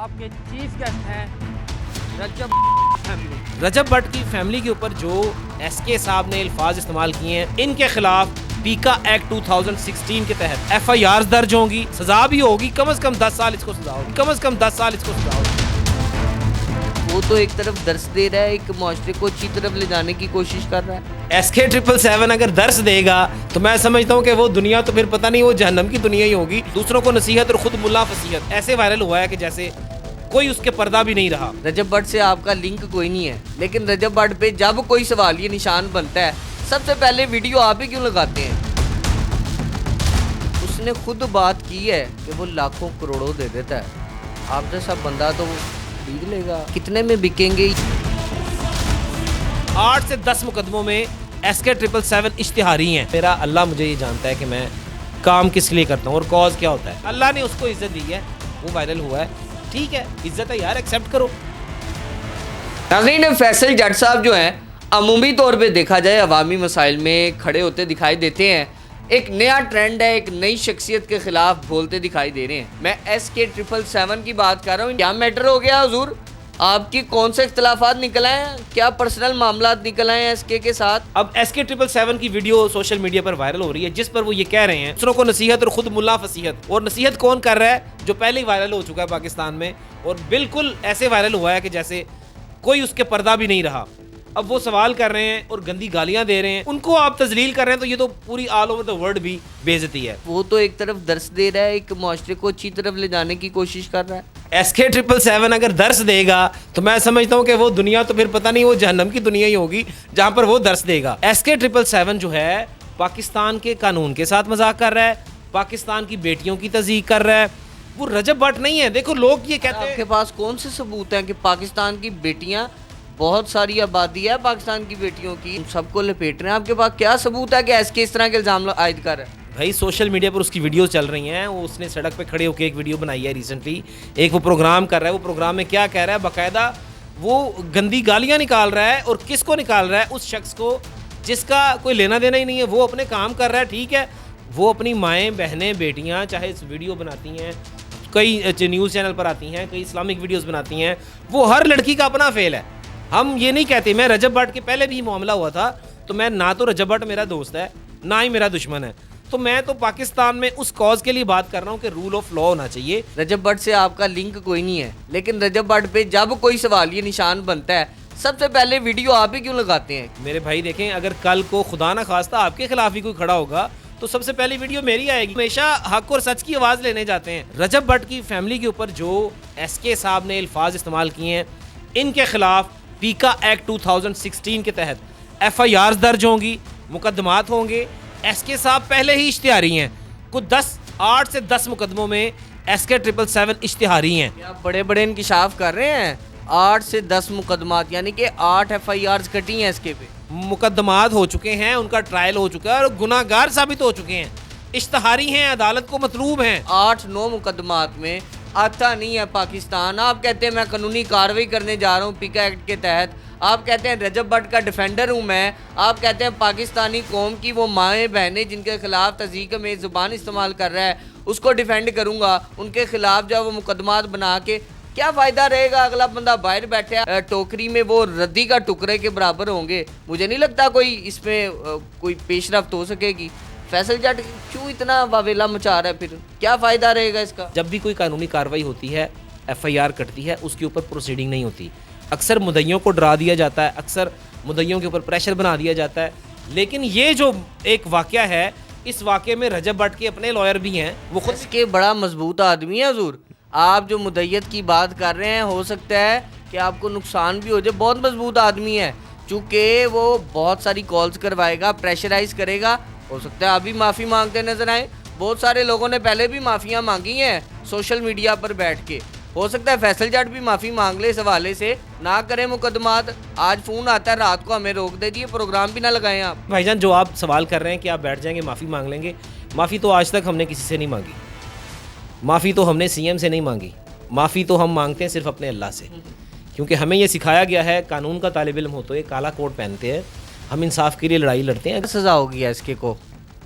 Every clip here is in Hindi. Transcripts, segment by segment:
आपके चीफ गेस्ट हैं रजब फैमिली। रजब भट्ट की फैमिली के ऊपर जो एसके साहब ने अल्फाज इस्तेमाल किए हैं, इनके खिलाफ पीका एक्ट 2016 के तहत FIR दर्ज होंगी, सजा भी होगी, कम से कम 10 साल इसको सजा होगी, कम से कम 10 साल इसको सजा होगी। वो तो एक तरफ दर्स दे रहा है, एक मुआशरे को अच्छी तरफ ले जाने की कोशिश कर रहा है। SK 777 अगर दर्स देगा तो मैं समझता हूँ कि वो दुनिया तो फिर पता नहीं, वो जहन्नम की दुनिया ही होगी। दूसरों को नसीहत और खुद मुल्ला फसीहत ऐसे वायरल हुआ है कि जैसे कोई उसके पर्दा भी नहीं रहा। रजब भट्ट से आपका लिंक कोई नहीं है, लेकिन रजब भट्ट पे जब कोई सवाल ये निशान बनता है, सबसे पहले वीडियो आप ही क्यों लगाते हैं? उसने खुद बात की है कि वो लाखों करोड़ों दे देता है। आप जैसा बंदा तो खरीद लेगा। कितने में बिकेंगे? 8 से 10 मुकदमों में SK 777 इश्तिहारी हैं। मेरा अल्लाह मुझे ये जानता है कि मैं काम किस लिए करता हूँ और कॉज क्या होता है। अल्लाह ने उसको इज्जत दी है, वो वायरल हुआ है, ठीक है, इज्जत है यार, एक्सेप्ट करो। नाज़रीन, फैसल जट साहब जो हैं, अमूमी तौर पे देखा जाए अवामी मसाइल में खड़े होते दिखाई देते हैं। एक नया ट्रेंड है, एक नई शख्सियत के खिलाफ बोलते दिखाई दे रहे हैं। मैं SK 777 की बात कर रहा हूँ। क्या मैटर हो गया हुजूर? आपकी कौन से इख्तलाफात निकल आए हैं? क्या पर्सनल मामला निकल आए हैं SK के साथ? अब SK 777 की वीडियो सोशल मीडिया पर वायरल हो रही है, जिस पर वो ये कह रहे हैं दूसरों को नसीहत और खुद मुल्ला फसीहत। और नसीहत कौन कर रहा है? जो पहले ही वायरल हो चुका है पाकिस्तान में, और बिल्कुल ऐसे वायरल हुआ है कि जैसे कोई उसके पर्दा भी नहीं रहा। अब वो सवाल कर रहे हैं और गंदी गालियां दे रहे हैं, उनको आप तजलील कर रहे हैं, तो ये तो पूरी ऑल ओवर द वर्ल्ड भी बेइज्जती है। वो तो एक तरफ दर्स दे रहा है, एक मुआशरे को अच्छी तरफ ले जाने की कोशिश कर रहा है। SK 777 अगर दर्स देगा तो मैं समझता हूँ कि वो दुनिया तो फिर पता नहीं, वो जहन्नम की दुनिया ही होगी जहाँ पर वो दर्स देगा। SK 777 जो है पाकिस्तान के कानून के साथ मजाक कर रहा है, पाकिस्तान की बेटियों की तज़ीक कर रहा है। वो रजब भट्ट नहीं है। देखो लोग ये कहते हैं, आपके पास कौन से सबूत हैं कि पाकिस्तान की बेटियां, बहुत सारी आबादी है पाकिस्तान की बेटियों की, सबको लपेट रहे हैं? आपके पास क्या सबूत है कि SK इस तरह के इल्जाम आयद कर रहा है? भाई सोशल मीडिया पर उसकी वीडियोस चल रही हैं। वो उसने सड़क पे खड़े होकर एक वीडियो बनाई है रिसेंटली, एक वो प्रोग्राम कर रहा है। वो प्रोग्राम में क्या कह रहा है, बाकायदा वो गंदी गालियां निकाल रहा है। और किसको निकाल रहा है? उस शख्स को जिसका कोई लेना देना ही नहीं है। वो अपने काम कर रहा है, ठीक है, वो अपनी माएँ बहनें बेटियाँ चाहे इस वीडियो बनाती हैं, कई न्यूज़ चैनल पर आती हैं, कई इस्लामिक वीडियोज़ बनाती हैं, वो हर लड़की का अपना फेल है। हम ये नहीं कहते। मैं रजब भट्ट के पहले भी मामला हुआ था, तो मैं ना तो रजब भट्ट मेरा दोस्त है, ना ही मेरा दुश्मन है। तो मैं तो पाकिस्तान में उस कॉज के लिए बात कर रहा हूँ कि रूल ऑफ लॉ होना चाहिए। रजब भट्ट से आपका लिंक कोई नहीं है, लेकिन रजब भट्ट पे जब कोई सवाल ये निशान बनता है, सबसे पहले वीडियो आप ही क्यों लगाते हैं? मेरे भाई देखें, अगर कल को खुदा ना खास्ता आपके खिलाफ ही कोई खड़ा होगा तो सबसे पहली वीडियो मेरी आएगी। हमेशा हक और सच की आवाज़ लेने जाते हैं। रजब भट्ट की फैमिली के ऊपर जो SK साहब ने अल्फाज इस्तेमाल किए हैं, इनके खिलाफ पीका एक्ट 2016 के तहत FIR दर्ज होंगी, मुकदमात होंगे। SK साहब पहले ही इश्तिहारी हैं। कुछ 8 से 10 मुकदमों में SK 777 इश्तिहारी हैं। आप बड़े बड़े इंकिशाफ कर रहे हैं। 8 से 10 मुकदमात, यानी कि 8 FIRs कटी हैं SK पे। मुकदमात हो चुके हैं, उनका ट्रायल हो चुका है और गुनाहगार साबित हो चुके हैं, इश्तिहारी हैं, अदालत को मतलूब हैं। 8-9 मुकदमात में आता नहीं है पाकिस्तान। आप कहते हैं मैं कानूनी कार्रवाई करने जा रहा हूँ पीका एक्ट के तहत। आप कहते हैं रजब भट्ट का डिफेंडर हूँ मैं। आप कहते हैं पाकिस्तानी कौम की वो माएँ बहनें जिनके खिलाफ तज़ीक में ज़ुबान इस्तेमाल कर रहा है, उसको डिफेंड करूँगा। उनके खिलाफ जब वो मुकदमात बना के क्या फ़ायदा रहेगा? अगला बंदा बाहर बैठे टोकरी में वो रद्दी का टुकड़े के बराबर होंगे। मुझे नहीं लगता कोई इसमें कोई पेशरफ्त हो सकेगी। फैसल जट क्यों इतना वावेला मचा रहा है? फिर क्या फ़ायदा रहेगा इसका? जब भी कोई कानूनी कार्रवाई होती है, FIR कटती है, उसके ऊपर प्रोसीडिंग नहीं होती। अक्सर मुद्दइयों को डरा दिया जाता है, अक्सर मुद्दइयों के ऊपर प्रेशर बना दिया जाता है। लेकिन ये जो एक वाक़या है, इस वाक़े में रजब भट्ट के अपने लॉयर भी हैं। वो खुद इसके बड़ा मजबूत आदमी है हुजूर। आप जो मुद्दयत की बात कर रहे हैं, हो सकता है कि आपको नुकसान भी हो जाए। बहुत मजबूत आदमी है, चूँकि वो बहुत सारी कॉल्स करवाएगा, प्रेशराइज करेगा। हो सकता है आप भी माफ़ी मांगते नजर आए। बहुत सारे लोगों ने पहले भी माफ़ियाँ मांगी हैं सोशल मीडिया पर बैठ के। हो सकता है फैसल जट भी माफ़ी मांग ले इस हवाले से। ना करें मुकदमात। आज फ़ोन आता है रात को, हमें रोक दीजिए, प्रोग्राम भी ना लगाएं आप। भाईजान, जो आप सवाल कर रहे हैं कि आप बैठ जाएंगे माफ़ी मांग लेंगे, माफ़ी तो आज तक हमने किसी से नहीं मांगी। माफ़ी तो हमने CM से नहीं मांगी। माफ़ी तो हम मांगते हैं सिर्फ अपने अल्लाह से, क्योंकि हमें ये सिखाया गया है, कानून का तालिब इल्म हो तो ये काला कोट पहनते हैं, हम इंसाफ के लिए लड़ाई लड़ते हैं। सज़ा होगी SK को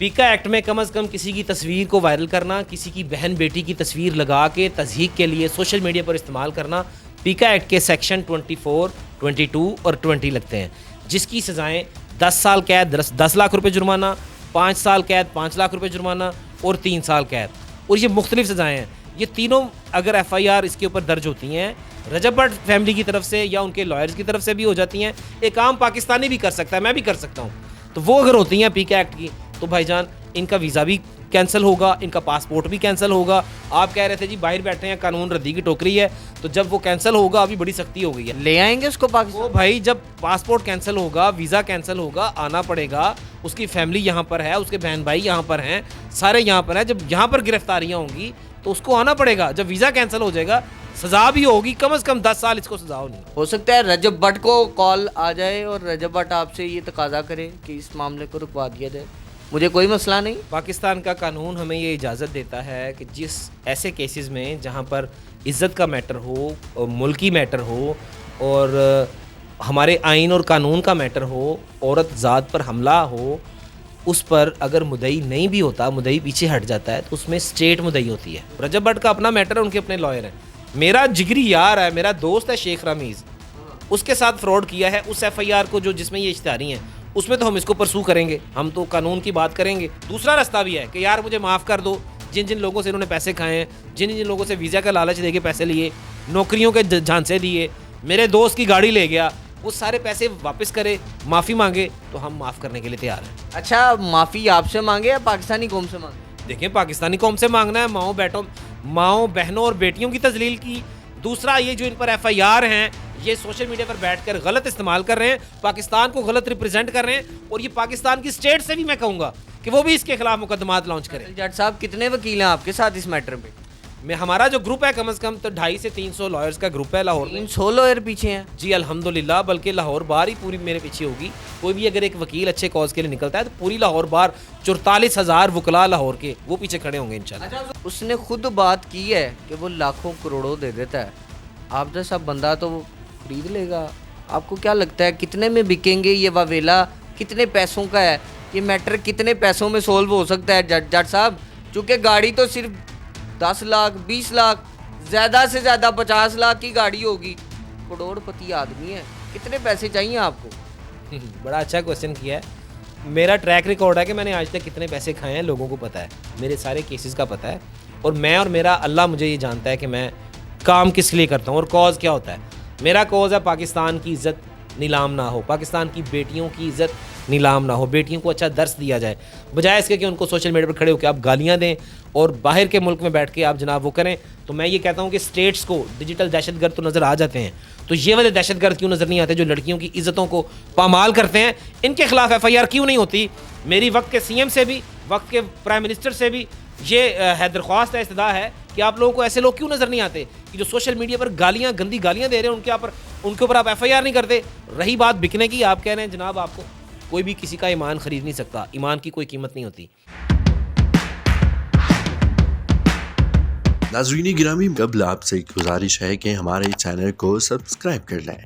पीका एक्ट में कम से कम किसी की तस्वीर को वायरल करना, किसी की बहन बेटी की तस्वीर लगा के तज़हीक के लिए सोशल मीडिया पर इस्तेमाल करना, पीका एक्ट के सेक्शन 24, 22 और 20 लगते हैं, जिसकी सज़ाएं 10 साल कैद, 10 लाख रुपए जुर्माना, 5 साल कैद, 5 लाख रुपए जुर्माना और 3 साल कैद। और ये मुख्तलिफ सज़ाएँ हैं। ये तीनों अगर FIR इसके ऊपर दर्ज होती हैं रजब भट्ट फैमिली की तरफ से या उनके लॉयर्स की तरफ से भी हो जाती हैं, एक आम पाकिस्तानी भी कर सकता है, मैं भी कर सकता हूँ, तो वो अगर होती हैं पीका एक्ट की, तो भाईजान इनका वीज़ा भी कैंसिल होगा, इनका पासपोर्ट भी कैंसिल होगा। आप कह रहे थे जी बाहर बैठे हैं, कानून रद्दी की टोकरी है, तो जब वो कैंसिल होगा अभी बड़ी सख्ती हो गई है। ले आएंगे उसको पाकिस्तान? वो भाई जब पासपोर्ट कैंसिल होगा, वीज़ा कैंसिल होगा, आना पड़ेगा। उसकी फैमिली यहाँ पर है, उसके बहन भाई यहाँ पर हैं, सारे यहाँ पर हैं। जब यहाँ पर गिरफ्तारियाँ होंगी तो उसको आना पड़ेगा। जब वीज़ा कैंसिल हो जाएगा सज़ा भी होगी, कम से कम 10 साल इसको सज़ा होनी। हो सकता है रजब भट्ट को कॉल आ जाए और रजब भट्ट आपसे ये तकाजा करे कि इस मामले को रुकवा दिया जाए, मुझे कोई मसला नहीं। पाकिस्तान का कानून हमें ये इजाज़त देता है कि जिस ऐसे केसेस में जहाँ पर इज़्ज़त का मैटर हो, मुल्की मैटर हो और हमारे आइन और कानून का मैटर हो, औरत ज़ात पर हमला हो, उस पर अगर मुदई नहीं भी होता, मुदई पीछे हट जाता है, तो उसमें स्टेट मुदई होती है। रजब भट्ट का अपना मैटर है, उनके अपने लॉयर हैं। मेरा जिगरी यार है, मेरा दोस्त है शेख रमीज़, उसके साथ फ्रॉड किया है। उस FIR को जो जिसमें ये इश्तिहारी हैं उसमें तो हम इसको परसू करेंगे, हम तो कानून की बात करेंगे। दूसरा रास्ता भी है कि यार मुझे माफ़ कर दो, जिन जिन लोगों से इन्होंने पैसे खाए हैं, जिन जिन लोगों से वीज़ा का लालच दे के पैसे लिए, नौकरियों के झांसे दिए, मेरे दोस्त की गाड़ी ले गया, वो सारे पैसे वापस करे, माफ़ी मांगे, तो हम माफ़ करने के लिए तैयार हैं। अच्छा, माफ़ी आपसे मांगे या पाकिस्तानी कौम से मांगे? देखिए, पाकिस्तानी कौम से मांगना है, माओ बहनों और बेटियों की तजलील की। दूसरा, ये जो इन पर FIR हैं, ये सोशल मीडिया पर बैठकर गलत इस्तेमाल कर रहे हैं, पाकिस्तान को गलत रिप्रेजेंट कर रहे हैं। और ये पाकिस्तान की स्टेट से भी मैं कहूँगा कि वो भी इसके खिलाफ मुकदमात लॉन्च करें। जज साहब, कितने वकील हैं आपके साथ इस मैटर में? हमारा जो ग्रुप है कम से कम तो 250 से 300 लॉयर्स का ग्रुप है लाहौर में। 300 लॉयर पीछे हैं जी अल्हम्दुलिल्लाह, बल्कि लाहौर बार ही पूरी मेरे पीछे होगी। कोई भी अगर एक वकील अच्छे कॉज के लिए निकलता है तो पूरी लाहौर बार 44,000 वकला लाहौर के वो पीछे खड़े होंगे इंशाल्लाह। अच्छा, उसने खुद बात की है कि वो लाखों करोड़ों दे देता है, आप जैसा बंदा तो वो खरीद लेगा। आपको क्या लगता है कितने में बिकेंगे ये वावेला, कितने पैसों का है ये मैटर, कितने पैसों में सोल्व हो सकता है? जज साहब, चूँकि गाड़ी तो सिर्फ 10 लाख 20 लाख, ज़्यादा से ज़्यादा 50 लाख की गाड़ी होगी, करोड़पति आदमी है, कितने पैसे चाहिए आपको? बड़ा अच्छा क्वेश्चन किया है। मेरा ट्रैक रिकॉर्ड है कि मैंने आज तक कितने पैसे खाए हैं, लोगों को पता है, मेरे सारे केसेस का पता है। और मैं और मेरा अल्लाह मुझे ये जानता है कि मैं काम किस लिए करता हूँ और कॉज क्या होता है। मेरा कॉज है पाकिस्तान की इज़्ज़त नीलाम ना हो, पाकिस्तान की बेटियों की इज़्ज़त नीलाम ना हो, बेटियों को अच्छा दर्स दिया जाए, बजाय इसके कि उनको सोशल मीडिया पर खड़े होकर आप गालियाँ दें और बाहर के मुल्क में बैठ के आप जनाब वो करें। तो मैं ये कहता हूँ कि स्टेट्स को डिजिटल दहशतगर्द तो नज़र आ जाते हैं, तो ये वाले दहशतगर्द क्यों नज़र नहीं आते जो लड़कियों की इज़्ज़तों को पामाल करते हैं? इनके खिलाफ FIR क्यों नहीं होती? मेरी वक्त के CM से भी, वक्त के प्राइम मिनिस्टर से भी ये है दरख्वास्त है, इस्तदा है कि आप लोगों को ऐसे लोग क्यों नज़र नहीं आते कि जो सोशल मीडिया पर गालियाँ, गंदी गालियाँ दे रहे हैं, उनके ऊपर आप FIR नहीं करते। रही बात बिकने की, आप कह रहे हैं जनाब आपको कोई भी किसी का ईमान खरीद नहीं सकता, ईमान की कोई कीमत नहीं होती। नाज़रीन गिरामी, कबल आपसे एक गुजारिश है कि हमारे चैनल को सब्सक्राइब कर लें।